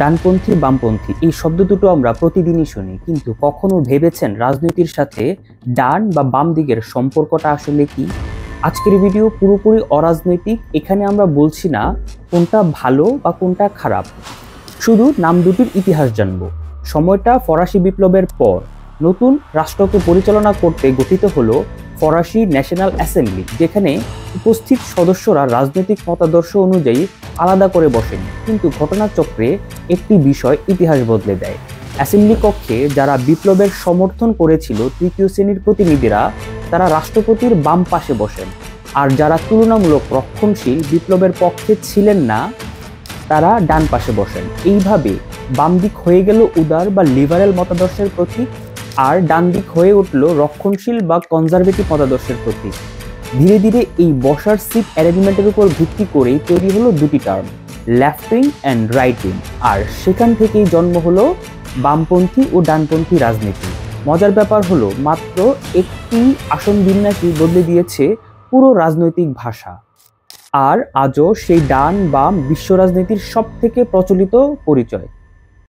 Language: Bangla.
ডানপন্থী বামপন্থী এই শব্দ দুটো আমরা প্রতিদিনই শুনি, কিন্তু কখনো ভেবেছেন রাজনীতির সাথে ডান বা বাম দিকের সম্পর্কটা আসলে কি? আজকের ভিডিও পুরোপুরি অরাজনৈতিক। এখানে আমরা বলছি না কোনটা ভালো বা কোনটা খারাপ, শুধু নাম দুটির ইতিহাস জানব। সময়টা ফরাসি বিপ্লবের পর নতুন রাষ্ট্রকে পরিচালনা করতে গঠিত হলো ফরাসি ন্যাশনাল অ্যাসেম্বলি, যেখানে উপস্থিত সদস্যরা রাজনৈতিক মতাদর্শ অনুযায়ী আলাদা করে বসেন। কিন্তু ঘটনাচক্রে একটি বিষয় ইতিহাস বদলে দেয়। অ্যাসেম্বলি কক্ষে যারা বিপ্লবের সমর্থন করেছিল, তৃতীয় শ্রেণীর প্রতিনিধিরা, তারা রাষ্ট্রপতির বাম পাশে বসেন। আর যারা তুলনামূলক রক্ষণশীল, বিপ্লবের পক্ষে ছিলেন না, তারা ডান পাশে বসেন। এইভাবে বাম দিক হয়ে গেল উদার বা লিবারেল মতাদর্শের প্রতীক, আর ডান দিক হয়ে উঠল রক্ষণশীল বা কনজারভেটিভ মতাদর্শের প্রতীক। ধীরে ধীরে এই বসার সিট অ্যারেঞ্জমেন্টের উপর ভিত্তি করেই তৈরি হলো দুটি term, left wing and right wing. আর সেখান থেকেই জন্ম হলো বামপন্থী ও ডানপন্থী রাজনীতি। মজার ব্যাপার হলো, মাত্র একটি আসন বিন্যাসই বদলে দিয়েছে পুরো রাজনৈতিক ভাষা। আর আজও সেই ডান বাম বিশ্ব রাজনীতির সব থেকে প্রচলিত পরিচয়।